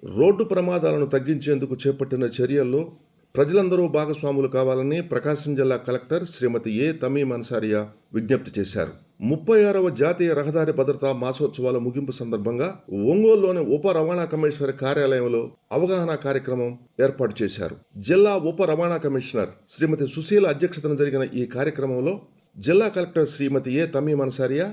Road ప్రమాదాలను తగ్గించేందుకు చేపట్టిన చర్యల్లో ప్రజలందరూ భాగస్వాములు కావాలని ప్రకాశం జిల్లా కలెక్టర్ శ్రీమతి ఏ తమీం అన్సారియా విజ్ఞప్తి చేశారు. 36వ జాతీయ రహదారి భద్రతా మాసోత్సవాల ముగింపు సందర్భంగా ఒంగోలులోని ఉప రవాణా కమిషనర్ కార్యాలయంలో అవగాహన కార్యక్రమం ఏర్పాటు చేశారు. జిల్లా ఉప రవాణా కమిషనర్ శ్రీమతి సుశీల అధ్యక్షతన జరిగిన ఈ కార్యక్రమంలో జిల్లా కలెక్టర్ శ్రీమతి ఏ తమీం అన్సారియా,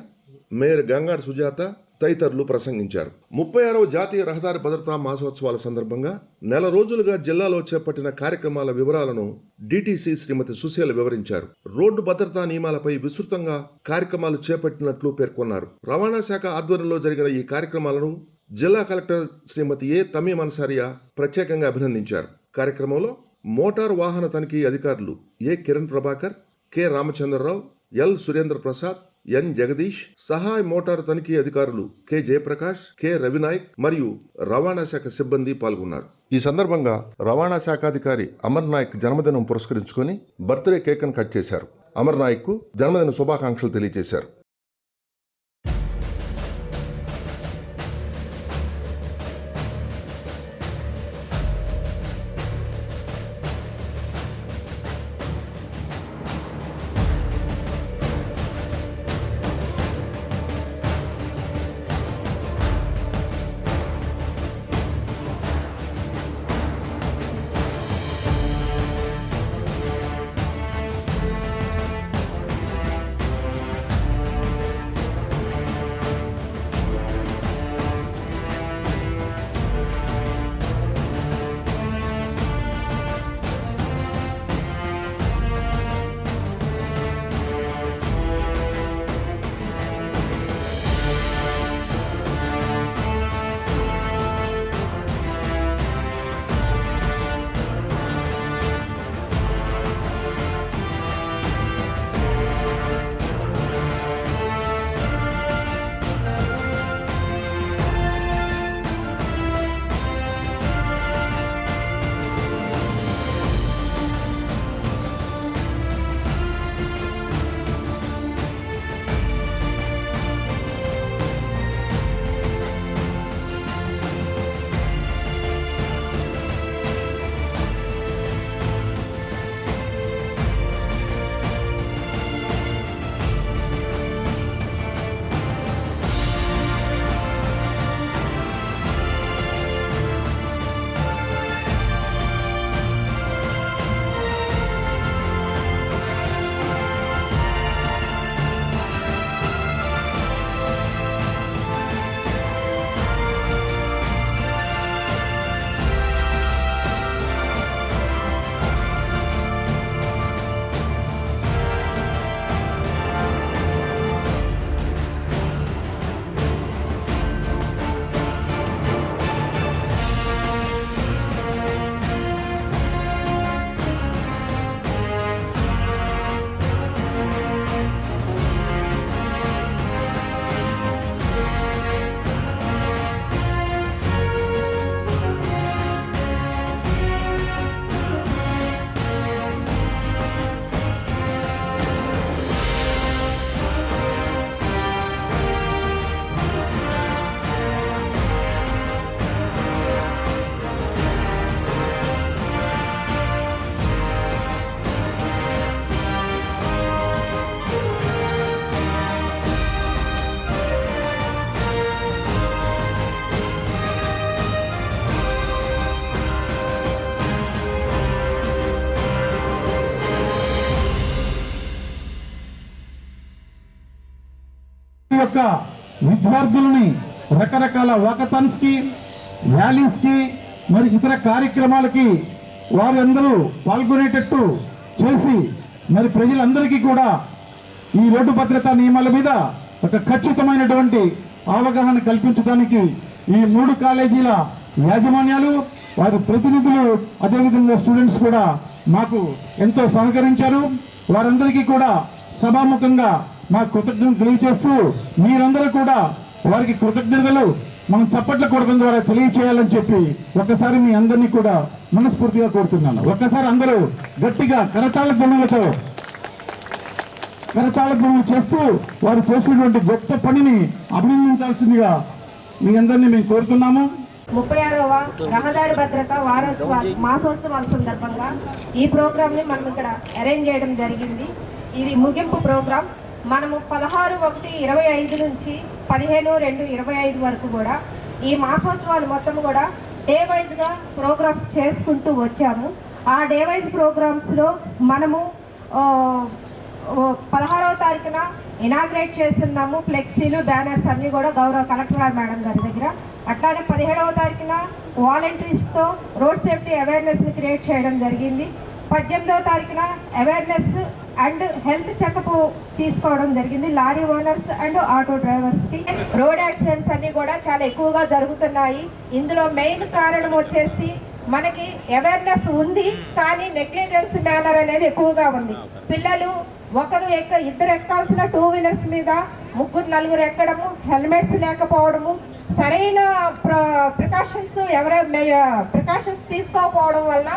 మేయర్ గంగాడ సుజాత తదితరులు ప్రసంగించారు. 36వ జాతీయ రహదారి భద్రతా మాసోత్సవాల సందర్భంగా నెల రోజులుగా జిల్లాలో చేపట్టిన కార్యక్రమాల వివరాలను డీటీసీ శ్రీమతి సుశీల వివరించారు. రోడ్డు భద్రతా నియమాలపై విస్తృతంగా కార్యక్రమాలు చేపట్టినట్లు పేర్కొన్నారు. రవాణా శాఖ ఆధ్వర్యంలో జరిగిన ఈ కార్యక్రమాలను జిల్లా కలెక్టర్ శ్రీమతి ఏ తమీం అన్సారియా ప్రత్యేకంగా అభినందించారు. కార్యక్రమంలో మోటారు వాహన తనిఖీ అధికారులు ఏ కిరణ్ ప్రభాకర్, కె రామచంద్రరావు, ఎల్ సురేంద్ర ప్రసాద్, ఎన్ జగదీష్, సహాయ మోటారు తనిఖీ అధికారులు కె జయప్రకాష్, కె రవినాయక్ మరియు రవాణా శాఖ సిబ్బంది పాల్గొన్నారు. ఈ సందర్భంగా రవాణా శాఖాధికారి అమర్ నాయక్ జన్మదినం పురస్కరించుకొని బర్త్డే కేక్ను కట్ చేశారు. అమర్ నాయక్ కు జన్మదిన శుభాకాంక్షలు తెలియజేశారు. యొక్క విద్యార్థులని రకరకాల వాకథాన్స్ కి, ర్యాలీస్ కి, మరి ఇతర కార్యక్రమాలకి వారందరూ పాల్గొనేటట్టు చేసి మరి ప్రజలందరికీ కూడా ఈ రోడ్డు భద్రతా నియమాల మీద ఒక ఖచ్చితమైనటువంటి అవగాహన కల్పించడానికి ఈ 3 కాలేజీల యాజమాన్యాలు, వారి ప్రతినిధులు, అదేవిధంగా స్టూడెంట్స్ కూడా మాకు ఎంతో సహకరించారు. వారందరికీ కూడా సభాముఖంగా మా కృతజ్ఞతలు తెలియజేస్తూ మీరందరూ కూడా వారికి కృతజ్ఞతలు మనం చప్పట్ల కొడతం ద్వారా తెలియచేయాలని చెప్పి ఒక్కసారి మీ అందరినీ కూడా మనస్ఫూర్తిగా కోరుతున్నాను. ఒక్కసారి అందరూ గట్టిగా కరతాళ ధ్వనులతో చేస్తూ వారు చేసినటువంటి గొప్ప పనిని అభినందించాల్సిందిగా మీ అందరినీ మేము కోరుతున్నాము. 36వ రహదారి భద్రత మాసోత్సవాల సందర్భంగా ఈ ప్రోగ్రామ్ని మనం ఇక్కడ అరేంజ్ చేయడం జరిగింది. ఇది ముగింపు ప్రోగ్రాం. మనము 16/1/25 నుంచి 15/2/25 వరకు కూడా ఈ మాసోత్సవాలు మొత్తం కూడా డే వైజ్గా ప్రోగ్రామ్స్ చేసుకుంటూ వచ్చాము. ఆ డే వైజ్ ప్రోగ్రామ్స్లో మనము 16వ తారీఖున ఇనాగ్రేట్ చేస్తున్నాము. ఫ్లెక్సీలు, బ్యానర్స్ అన్నీ కూడా గౌరవ కలెక్టర్ గారు మేడం గారి దగ్గర. అట్లానే 17వ తారీఖున వాలంటీర్స్తో రోడ్ సేఫ్టీ అవేర్నెస్ని క్రియేట్ చేయడం జరిగింది. 18వ తారీఖున అవేర్నెస్ అండ్ హెల్త్ చెకప్ తీసుకోవడం జరిగింది లారీ ఓనర్స్ అండ్ ఆటో డ్రైవర్స్కి. రోడ్ యాక్సిడెంట్స్ అన్నీ కూడా చాలా ఎక్కువగా జరుగుతున్నాయి. ఇందులో మెయిన్ కారణం వచ్చేసి మనకి అవేర్నెస్ ఉంది కానీ నెగ్లిజెన్స్ మేనర్ అనేది ఎక్కువగా ఉంది. పిల్లలు ఇద్దరు ఎక్కాల్సిన 2 వీలర్స్ మీద 3-4 ఎక్కడము, హెల్మెట్స్ లేకపోవడము, సరైన ప్రికాషన్స్ తీసుకోకపోవడం వల్ల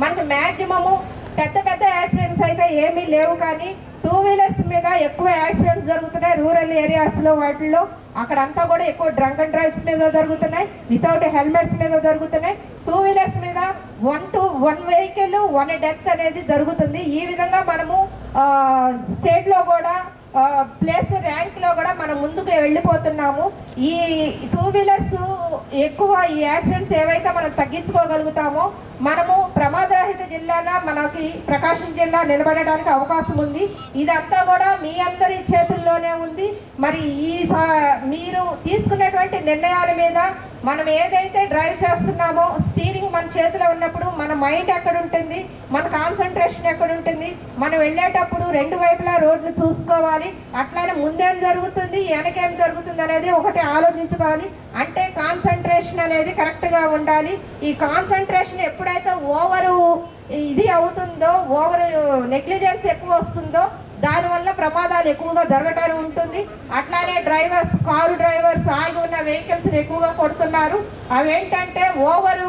మనకి మ్యాక్సిమము పెద్ద యాక్సిడెంట్స్ అయితే ఏమీ లేవు కానీ 2 వీలర్స్ మీద ఎక్కువ యాక్సిడెంట్స్ జరుగుతున్నాయి. రూరల్ ఏరియాస్లో వాటిల్లో అక్కడంతా కూడా ఎక్కువ డ్రంక్ అండ్ డ్రైవ్స్ మీద జరుగుతున్నాయి, వితౌట్ హెల్మెట్స్ మీద జరుగుతున్నాయి. 2 వీలర్స్ మీద 1 వెహికల్ 1 డెత్ అనేది జరుగుతుంది. ఈ విధంగా మనము స్టేట్లో కూడా ప్లేస్ ర్యాంక్లో కూడా మనం ముందుకు వెళ్ళిపోతున్నాము. ఈ 2 వీలర్స్ ఎక్కువ ఈ యాక్సిడెంట్స్ ఏవైతే మనం తగ్గించుకోగలుగుతామో మనము ప్రమాదరహిత జిల్లాగా మనకి ప్రకాశం జిల్లా నిలబడడానికి అవకాశం ఉంది. ఇదంతా కూడా మీ అందరి చేతుల్లోనే ఉంది. మరి మీరు తీసుకున్నటువంటి నిర్ణయాల మీద మనం ఏదైతే డ్రైవ్ చేస్తున్నామో స్టీరింగ్ మన చేతిలో ఉన్నప్పుడు మన మైండ్ ఎక్కడ ఉంటుంది, మన కాన్సన్ట్రేషన్ ఎక్కడ ఉంటుంది, మనం వెళ్ళేటప్పుడు 2 వైపులా రోడ్ను చూసుకోవాలి. అట్లానే ముందేం జరుగుతుంది వెనకేం జరుగుతుంది అనేది ఒకటి ఆలోచించుకోవాలి. అంటే కాన్సన్ట్రేషన్ అనేది కరెక్ట్గా ఉండాలి. ఈ కాన్సన్ట్రేషన్ ఎప్పుడైతే ఓవరు ఇది అవుతుందో, ఓవర్ నెగ్లిజెన్స్ ఎక్కువ వస్తుందో దానివల్ల ప్రమాదాలు ఎక్కువగా జరగటానికి ఉంటుంది. అట్లానే కారు డ్రైవర్స్ ఆగి ఉన్న వెహికల్స్ని ఎక్కువగా కొడుతున్నారు. అవేంటంటే ఓవరు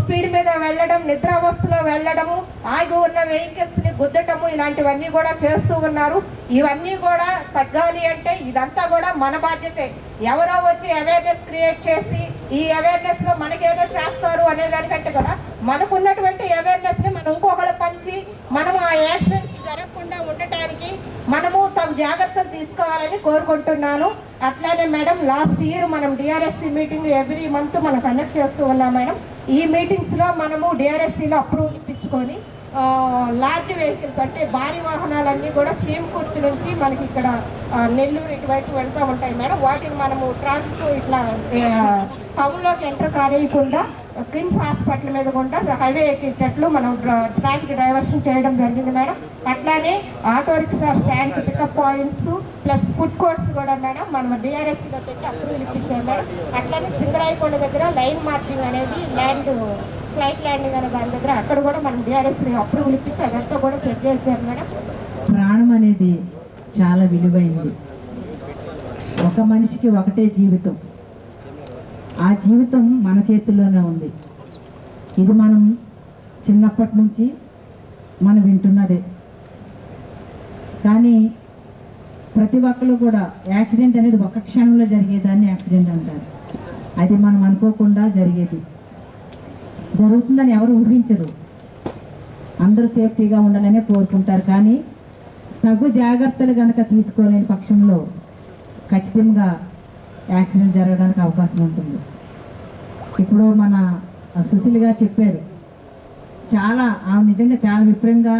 స్పీడ్ మీద వెళ్ళడం, నిద్రావస్థలో వెళ్ళడము, ఆగి ఉన్న వెహికల్స్ని గుద్దటము, ఇలాంటివన్నీ కూడా చేస్తూ ఉన్నారు. ఇవన్నీ కూడా తగ్గాలి అంటే ఇదంతా కూడా మన బాధ్యతే. ఎవరో వచ్చి అవేర్నెస్ క్రియేట్ చేసి ఈ అవేర్నెస్లో మనకేదో చేస్తారు అనేదానికంటే కూడా మనకున్నటువంటి అవేర్నెస్ని మనం ఇంకొకళ్ళు పంచి మనం ఆ యాక్సిడెంట్స్ జరగకుండా ఉండటానికి మనము తగు జాగ్రత్తలు తీసుకోవాలని కోరుకుంటున్నాను. అట్లానే మేడం లాస్ట్ ఇయర్ మనం డిఆర్ఎస్సి మీటింగ్ ఎవ్రీ మంత్ మనం కండక్ట్ చేస్తూ ఉన్నాం మేడం. ఈ మీటింగ్స్లో మనము డిఆర్ఎస్సిలో అప్రూవల్ ఇప్పించుకొని లార్జ్ వెహికల్స్ అంటే భారీ వాహనాలన్నీ కూడా చీమకుర్తి నుంచి మనకి ఇక్కడ నెల్లూరు ఇటువైపు వెళ్తూ ఉంటాయి మేడం. వాటిని మనము ట్రాఫిక్ ఇట్లా టౌన్లోకి ఎంటర్ కాలేయకుండా కిమ్స్ హాస్పిటల్ మీద కూడా హైవే ఎక్కేటట్లు మనం ట్రాఫిక్ డైవర్షన్ చేయడం జరిగింది మేడం. అట్లానే auto rickshaw stands, pickup points plus food courts కూడా మేడం మనం డిఆర్ఎస్సిలో పెట్టి అప్రూవల్ ఇప్పించాం మేడం. అట్లానే సింగరాయకొండ దగ్గర లైన్ మార్కింగ్ అనేది ఫ్లైట్ ల్యాండింగ్ అనే దాని దగ్గర అక్కడ కూడా మనం డిఆర్ఎస్ని అప్రూవల్ ఇప్పించి అదంతా కూడా సెట్ చేశారు మేడం. ప్రాణం అనేది చాలా విలువైనది. ఒక మనిషికి ఒకటే జీవితం. ఆ జీవితం మన చేతుల్లోనే ఉంది. ఇది మనం చిన్నప్పటి నుంచి మనం వింటున్నదే. కానీ ప్రతి ఒక్కరు కూడా యాక్సిడెంట్ అనేది ఒక క్షణంలో జరిగేదాన్ని యాక్సిడెంట్ అంటారు. అది మనం అనుకోకుండా జరిగేది. జరుగుతుందని ఎవరు ఊహించరు. అందరూ సేఫ్టీగా ఉండాలనే కోరుకుంటారు. కానీ తగు జాగ్రత్తలు కనుక తీసుకోలేని పక్షంలో ఖచ్చితంగా యాక్సిడెంట్ జరగడానికి అవకాశం ఉంటుంది. ఇప్పుడు మన సుశీల్ గారు చెప్పారు, ఆమె నిజంగా చాలా విపులంగా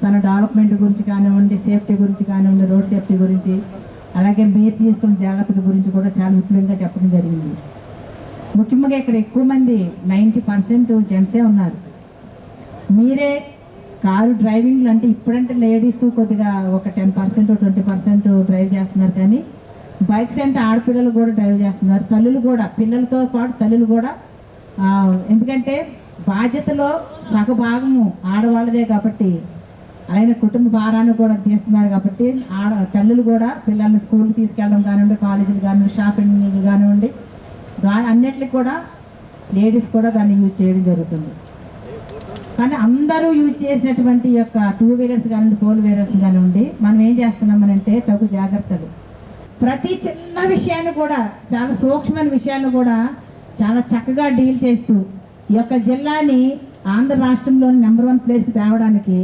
తన డెవలప్మెంట్ గురించి కానివ్వండి, సేఫ్టీ గురించి కానివ్వండి, రోడ్ సేఫ్టీ గురించి, అలాగే మీరు తీసుకున్న జాగ్రత్తల గురించి కూడా చాలా విపులంగా చెప్పడం జరిగింది. ముఖ్యంగా ఇక్కడ ఎక్కువ మంది 90% జెంట్సే ఉన్నారు. మీరే కారు డ్రైవింగ్లు అంటే ఇప్పుడంటే లేడీస్ కొద్దిగా ఒక 10% 20% డ్రైవ్ చేస్తున్నారు. కానీ బైక్స్ అంటే ఆడపిల్లలు కూడా డ్రైవ్ చేస్తున్నారు. తల్లులు కూడా, పిల్లలతో పాటు తల్లులు కూడా. ఎందుకంటే బాధ్యతలో సగభాగము ఆడవాళ్ళదే కాబట్టి ఆయన కుటుంబ భారాన్ని కూడా తీస్తున్నారు కాబట్టి తల్లులు కూడా పిల్లల్ని స్కూల్కి తీసుకెళ్ళడం కానివ్వండి, కాలేజీలు కానివ్వండి, షాపింగ్ కానివ్వండి, అన్నిటికి కూడా లేడీస్ కూడా దాన్ని యూజ్ చేయడం జరుగుతుంది. కానీ అందరూ యూజ్ చేసినటువంటి యొక్క 2 వీలర్స్ కానివ్వండి, 4 వీలర్స్ కానివ్వండి, మనం ఏం చేస్తున్నామనంటే తగు జాగ్రత్తలు. ప్రతి చిన్న విషయాన్ని కూడా, చాలా సూక్ష్మమైన విషయాన్ని కూడా చాలా చక్కగా డీల్ చేస్తూ ఈ యొక్క జిల్లాని ఆంధ్ర రాష్ట్రంలోని నెంబర్ 1 ప్లేస్కి తేవడానికి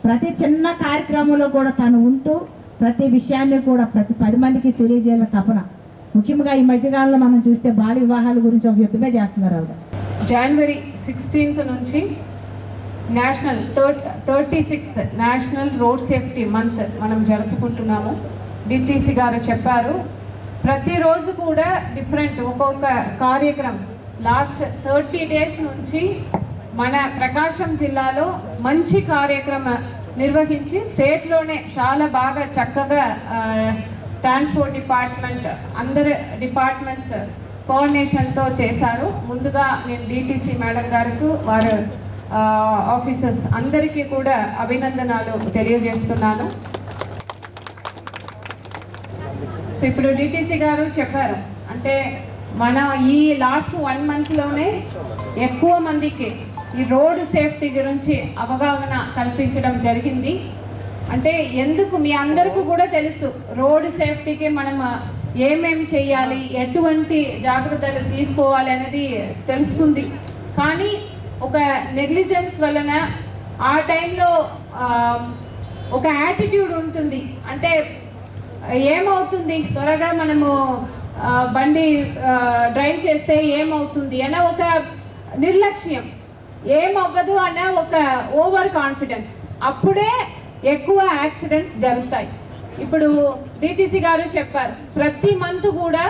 ప్రతి చిన్న కార్యక్రమంలో కూడా తను ఉంటూ ప్రతి విషయాన్ని కూడా ప్రతి 10 మందికి తెలియజేయాల తపన. ముఖ్యంగా ఈ మధ్యకాలంలో మనం చూస్తే బాల్య వివాహాల గురించి ఒక యుద్ధమే చేస్తున్నారు ఆవిడ. జనవరి 16th నుంచి national 36th national road safety month మనం జరుపుకుంటున్నాము. డిటిసి గారు చెప్పారు, ప్రతిరోజు కూడా డిఫరెంట్ ఒక్కొక్క కార్యక్రమం. లాస్ట్ 30 days నుంచి మన ప్రకాశం జిల్లాలో మంచి కార్యక్రమం నిర్వహించి స్టేట్లోనే చాలా బాగా చక్కగా ట్రాన్స్పోర్ట్ డిపార్ట్మెంట్ అందరు డిపార్ట్మెంట్స్ కోఆర్డినేషన్తో చేశారు. ముందుగా నేను డిటిసి మేడం గారికి వారు ఆఫీసర్స్ అందరికీ కూడా అభినందనలు తెలియజేస్తున్నాను. సో ఇప్పుడు డిటిసి గారు చెప్పారు, అంటే మన ఈ లాస్ట్ 1 monthలోనే ఎక్కువ మందికి ఈ రోడ్డు సేఫ్టీ గురించి అవగాహన కల్పించడం జరిగింది. అంటే ఎందుకు మీ అందరికీ కూడా తెలుసు, రోడ్డు సేఫ్టీకి మనం ఏమేమి చేయాలి, ఎటువంటి జాగ్రత్తలు తీసుకోవాలి అనేది తెలుస్తుంది. కానీ ఒక నెగ్లిజెన్స్ వలన ఆ టైంలో ఒక యాటిట్యూడ్ ఉంటుంది. అంటే ఏమవుతుంది, త్వరగా మనము బండి డ్రైవ్ చేస్తే ఏమవుతుంది అన్న ఒక నిర్లక్ష్యం, ఏమవ్వదు అన్న ఒక ఓవర్ కాన్ఫిడెన్స్, అప్పుడే ఎక్కువ యాక్సిడెంట్స్ జరుగుతాయి. ఇప్పుడు డిటిసి గారు చెప్పారు, ప్రతి మంత్ కూడా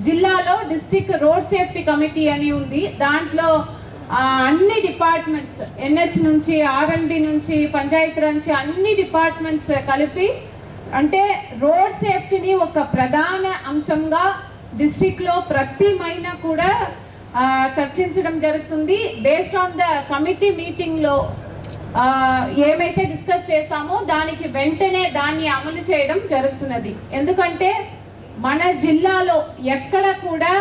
జిల్లాలో డిస్ట్రిక్ట్ రోడ్ సేఫ్టీ కమిటీ అని ఉంది. దాంట్లో అన్ని డిపార్ట్మెంట్స్, ఎన్హెచ్ నుంచి ఆర్ఎండ్బి నుంచి పంచాయతీ నుంచి అన్ని డిపార్ట్మెంట్స్ కలిపి, అంటే రోడ్ సేఫ్టీని ఒక ప్రధాన అంశంగా డిస్ట్రిక్ట్లో ప్రతి మైనా కూడా చర్చించడం జరుగుతుంది. బేస్డ్ ఆన్ ద కమిటీ మీటింగ్లో ఏమైతే డిస్కస్ చేస్తామో దానికి వెంటనే దాన్ని అమలు చేయడం జరుగుతున్నది. ఎందుకంటే మన జిల్లాలో ఎక్కడ కూడా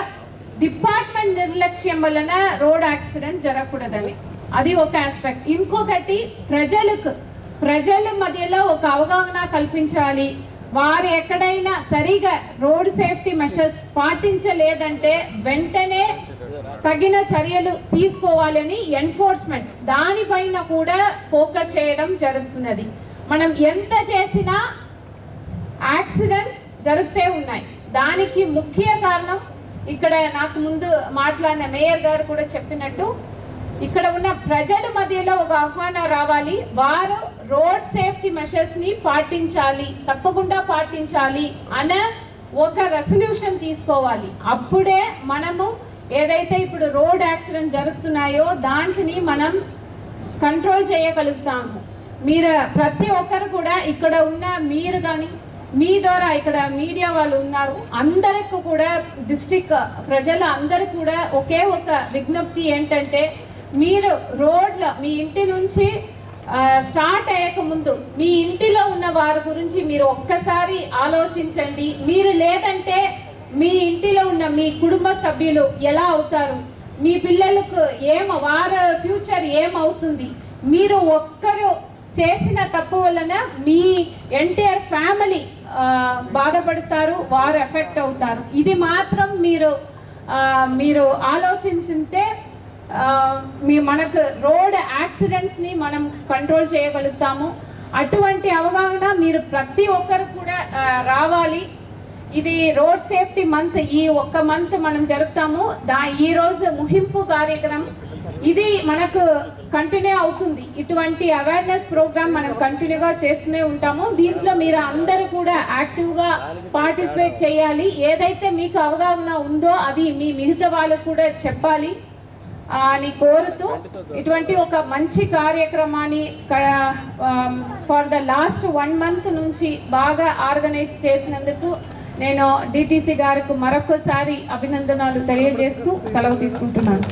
డిపార్ట్మెంట్ నిర్లక్ష్యం వలన రోడ్ యాక్సిడెంట్ జరగకూడదని, అది ఒక ఆస్పెక్ట్. ఇంకొకటి ప్రజల మధ్యలో ఒక అవగాహన కల్పించాలి. వారు ఎక్కడైనా సరిగా రోడ్ సేఫ్టీ మెషర్స్ పాటించలేదంటే వెంటనే తగిన చర్యలు తీసుకోవాలని ఎన్ఫోర్స్మెంట్ దానిపైన కూడా ఫోకస్ చేయడం జరుగుతున్నది. మనం ఎంత చేసినా యాక్సిడెంట్స్ జరుగుతూ ఉన్నాయి. దానికి ముఖ్య కారణం, ఇక్కడ నాకు ముందు మాట్లాడిన మేయర్ గారు కూడా చెప్పినట్టు, ఇక్కడ ఉన్న ప్రజల మధ్యలో ఒక ఆహ్వానం రావాలి. వారు రోడ్ సేఫ్టీ మెషర్స్ని పాటించాలి, తప్పకుండా పాటించాలి అనే ఒక రెసల్యూషన్ తీసుకోవాలి. అప్పుడే మనము ఏదైతే ఇప్పుడు రోడ్ యాక్సిడెంట్ జరుగుతున్నాయో దాంట్ని మనం కంట్రోల్ చేయగలుగుతాము. మీరు ప్రతి ఒక్కరు కూడా ఇక్కడ ఉన్న మీరు కానీ మీ ద్వారా ఇక్కడ మీడియా వాళ్ళు ఉన్నారు, అందరికీ కూడా డిస్ట్రిక్ట్ ప్రజల అందరికీ కూడా ఒకే ఒక విజ్ఞప్తి ఏంటంటే, మీరు రోడ్లో మీ ఇంటి నుంచి స్టార్ట్ అయ్యక ముందు మీ ఇంటిలో ఉన్న వారి గురించి మీరు ఒక్కసారి ఆలోచించండి. మీరు లేదంటే మీ ఇంటిలో ఉన్న మీ కుటుంబ సభ్యులు ఎలా అవుతారు, మీ పిల్లలకు వారి ఫ్యూచర్ ఏమవుతుంది, మీరు ఒక్కరు చేసిన తప్పు వలన మీ ఎంటైర్ ఫ్యామిలీ బాధపడతారు, వారు ఎఫెక్ట్ అవుతారు. ఇది మాత్రం మీరు ఆలోచించుంటే మనకు రోడ్ యాక్సిడెంట్స్ని మనం కంట్రోల్ చేయగలుగుతాము. అటువంటి అవగాహన మీరు ప్రతి ఒక్కరు కూడా రావాలి. ఇది రోడ్ సేఫ్టీ మంత్, ఈ ఒక్క మంత్ మనం జరుపుతాము. ఈరోజు ముగింపు కార్యక్రమం ఇది మనకు కంటిన్యూ అవుతుంది. ఇటువంటి అవేర్నెస్ ప్రోగ్రామ్ మనం కంటిన్యూగా చేస్తూనే ఉంటాము. దీంట్లో మీరు అందరూ కూడా యాక్టివ్గా పార్టిసిపేట్ చేయాలి. ఏదైతే మీకు అవగాహన ఉందో అది మీ మిగతా వాళ్ళకు కూడా చెప్పాలి అని కోరుతూ, ఇటువంటి ఒక మంచి కార్యక్రమాన్ని ఫర్ ద లాస్ట్ 1 month నుంచి బాగా ఆర్గనైజ్ చేసినందుకు నేను డిటిసి గారికి మరొకసారి అభినందనలు తెలియజేస్తూ సెలవు తీసుకుంటున్నాను.